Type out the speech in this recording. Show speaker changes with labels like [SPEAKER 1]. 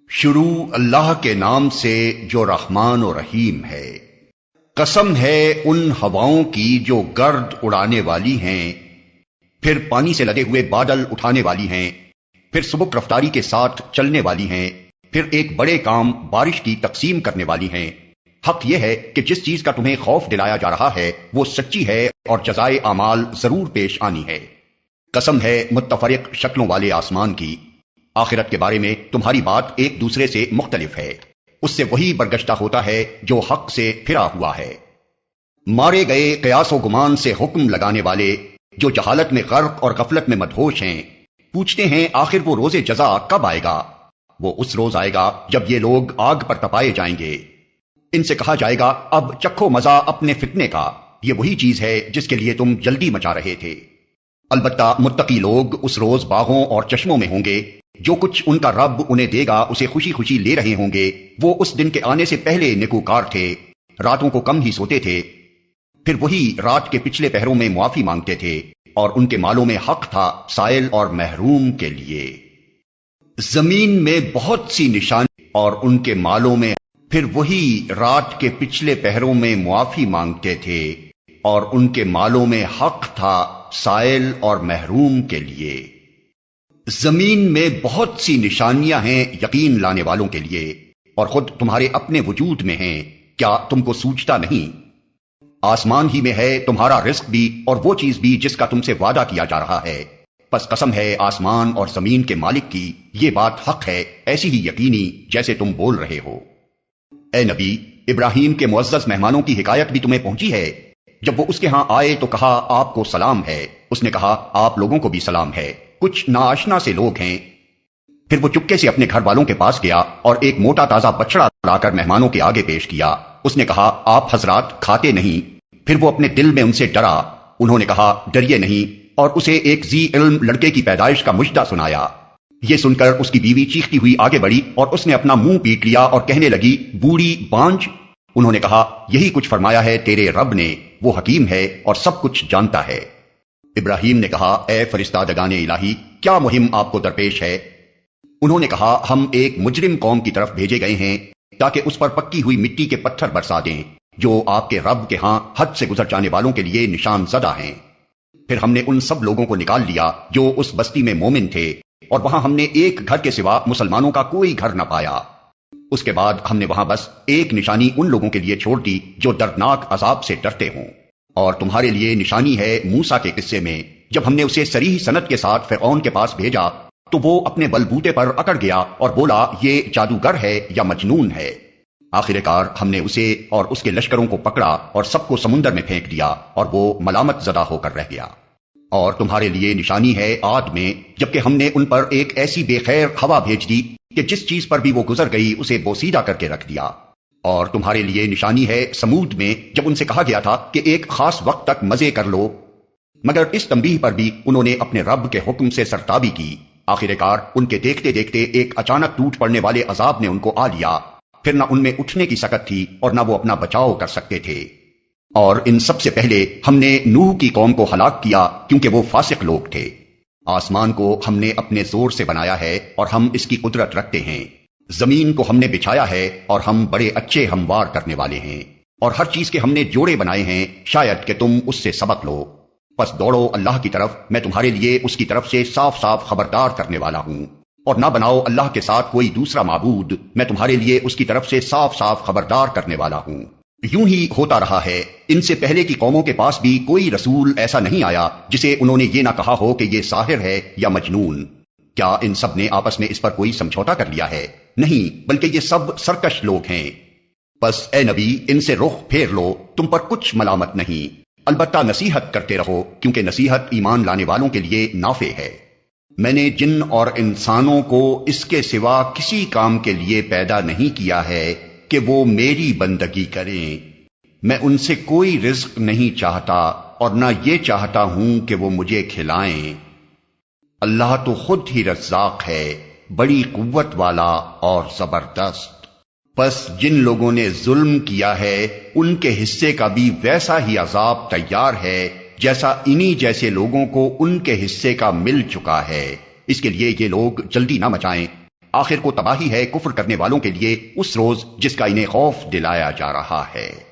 [SPEAKER 1] شروع اللہ کے نام سے جو رحمان و رحیم ہے۔ قسم ہے ان ہواؤں کی جو گرد اڑانے والی ہیں، پھر پانی سے لدے ہوئے بادل اٹھانے والی ہیں، پھر سبک رفتاری کے ساتھ چلنے والی ہیں، پھر ایک بڑے کام بارش کی تقسیم کرنے والی ہیں۔ حق یہ ہے کہ جس چیز کا تمہیں خوف دلایا جا رہا ہے وہ سچی ہے اور جزائے اعمال ضرور پیش آنی ہے۔ قسم ہے متفرق شکلوں والے آسمان کی، آخرت کے بارے میں تمہاری بات ایک دوسرے سے مختلف ہے، اس سے وہی برگشتہ ہوتا ہے جو حق سے پھرا ہوا ہے۔ مارے گئے قیاس و گمان سے حکم لگانے والے جو جہالت میں غرق اور غفلت میں مدہوش ہیں، پوچھتے ہیں آخر وہ روز جزا کب آئے گا؟ وہ اس روز آئے گا جب یہ لوگ آگ پر تپائے جائیں گے۔ ان سے کہا جائے گا اب چکھو مزہ اپنے فتنے کا، یہ وہی چیز ہے جس کے لیے تم جلدی مچا رہے تھے۔ البتہ متقی لوگ اس روز باغوں اور چشموں میں ہوں گے، جو کچھ ان کا رب انہیں دے گا اسے خوشی خوشی لے رہے ہوں گے۔ وہ اس دن کے آنے سے پہلے نیکوکار تھے، راتوں کو کم ہی سوتے تھے، پھر وہی رات کے پچھلے پہروں میں معافی مانگتے تھے، اور ان کے مالوں میں حق تھا سائل اور محروم کے لیے۔ زمین میں بہت سی نشانی اور ان کے مالوں میں، پھر وہی رات کے پچھلے پہروں میں معافی مانگتے تھے، اور ان کے مالوں میں حق تھا سائل اور محروم کے لیے۔ زمین میں بہت سی نشانیاں ہیں یقین لانے والوں کے لیے، اور خود تمہارے اپنے وجود میں ہیں، کیا تم کو سوچتا نہیں؟ آسمان ہی میں ہے تمہارا رزق بھی اور وہ چیز بھی جس کا تم سے وعدہ کیا جا رہا ہے۔ پس قسم ہے آسمان اور زمین کے مالک کی، یہ بات حق ہے ایسی ہی یقینی جیسے تم بول رہے ہو۔ اے نبی، ابراہیم کے معزز مہمانوں کی حکایت بھی تمہیں پہنچی ہے۔ جب وہ اس کے ہاں آئے تو کہا آپ کو سلام ہے، اس نے کہا آپ لوگوں کو بھی سلام ہے، کچھ ناآشنا سے لوگ ہیں۔ پھر وہ چپکے سے اپنے گھر والوں کے پاس گیا اور ایک موٹا تازہ بچڑا لا کر مہمانوں کے آگے پیش کیا۔ اس نے کہا آپ حضرات کھاتے نہیں؟ پھر وہ اپنے دل میں ان سے ڈرا، انہوں نے کہا ڈریے نہیں، اور اسے ایک ذی علم لڑکے کی پیدائش کا مژدہ سنایا۔ یہ سن کر اس کی بیوی چیختی ہوئی آگے بڑھی اور اس نے اپنا منہ پیٹ لیا اور کہنے لگی بوڑھی بانجھ۔ انہوں نے کہا یہی کچھ فرمایا ہے تیرے رب نے، وہ حکیم ہے اور سب کچھ جانتا ہے۔ ابراہیم نے کہا اے فرشتادگان الہی، کیا مہم آپ کو درپیش ہے؟ انہوں نے کہا ہم ایک مجرم قوم کی طرف بھیجے گئے ہیں تاکہ اس پر پکی ہوئی مٹی کے پتھر برسا دیں، جو آپ کے رب کے ہاں حد سے گزر جانے والوں کے لیے نشان زدہ ہیں۔ پھر ہم نے ان سب لوگوں کو نکال لیا جو اس بستی میں مومن تھے، اور وہاں ہم نے ایک گھر کے سوا مسلمانوں کا کوئی گھر نہ پایا۔ اس کے بعد ہم نے وہاں بس ایک نشانی ان لوگوں کے لیے چھوڑ دی جو دردناک عذاب سے ڈرتے ہوں۔ اور تمہارے لیے نشانی ہے موسیٰ کے قصے میں، جب ہم نے اسے صریح سند کے ساتھ فرعون کے پاس بھیجا تو وہ اپنے بلبوتے پر اکڑ گیا اور بولا یہ جادوگر ہے یا مجنون ہے۔ آخر کار ہم نے اسے اور اس کے لشکروں کو پکڑا اور سب کو سمندر میں پھینک دیا، اور وہ ملامت زدہ ہو کر رہ گیا۔ اور تمہارے لیے نشانی ہے عاد میں، جبکہ ہم نے ان پر ایک ایسی بے خیر ہوا بھیج دی کہ جس چیز پر بھی وہ گزر گئی اسے بوسیدہ کر کے رکھ دیا۔ اور تمہارے لیے نشانی ہے سمود میں، جب ان سے کہا گیا تھا کہ ایک خاص وقت تک مزے کر لو، مگر اس تنبیہ پر بھی انہوں نے اپنے رب کے حکم سے سرتابی کی۔ آخر کار ان کے دیکھتے دیکھتے ایک اچانک ٹوٹ پڑنے والے عذاب نے ان کو آ لیا، پھر نہ ان میں اٹھنے کی سکت تھی اور نہ وہ اپنا بچاؤ کر سکتے تھے۔ اور ان سب سے پہلے ہم نے نوح کی قوم کو ہلاک کیا کیونکہ وہ فاسق لوگ تھے۔ آسمان کو ہم نے اپنے زور سے بنایا ہے اور ہم اس کی قدرت رکھتے ہیں، زمین کو ہم نے بچھایا ہے اور ہم بڑے اچھے ہموار کرنے والے ہیں، اور ہر چیز کے ہم نے جوڑے بنائے ہیں شاید کہ تم اس سے سبق لو۔ پس دوڑو اللہ کی طرف، میں تمہارے لیے اس کی طرف سے صاف صاف خبردار کرنے والا ہوں، اور نہ بناؤ اللہ کے ساتھ کوئی دوسرا معبود، میں تمہارے لیے اس کی طرف سے صاف صاف خبردار کرنے والا ہوں۔ یوں ہی ہوتا رہا ہے، ان سے پہلے کی قوموں کے پاس بھی کوئی رسول ایسا نہیں آیا جسے انہوں نے یہ نہ کہا ہو کہ یہ ساحر ہے یا مجنون۔ کیا ان سب نے آپس میں اس پر کوئی سمجھوتا کر لیا ہے؟ نہیں، بلکہ یہ سب سرکش لوگ ہیں۔ بس اے نبی ان سے رخ پھیر لو، تم پر کچھ ملامت نہیں، البتہ نصیحت کرتے رہو کیونکہ نصیحت ایمان لانے والوں کے لیے نافع ہے۔ میں نے جن اور انسانوں کو اس کے سوا کسی کام کے لیے پیدا نہیں کیا ہے کہ وہ میری بندگی کریں۔ میں ان سے کوئی رزق نہیں چاہتا اور نہ یہ چاہتا ہوں کہ وہ مجھے کھلائیں۔ اللہ تو خود ہی رزاق ہے، بڑی قوت والا اور زبردست۔ پس جن لوگوں نے ظلم کیا ہے ان کے حصے کا بھی ویسا ہی عذاب تیار ہے جیسا انہی جیسے لوگوں کو ان کے حصے کا مل چکا ہے۔ اس کے لیے یہ لوگ جلدی نہ مچائیں، آخر کو تباہی ہے کفر کرنے والوں کے لیے اس روز جس کا انہیں خوف دلایا جا رہا ہے۔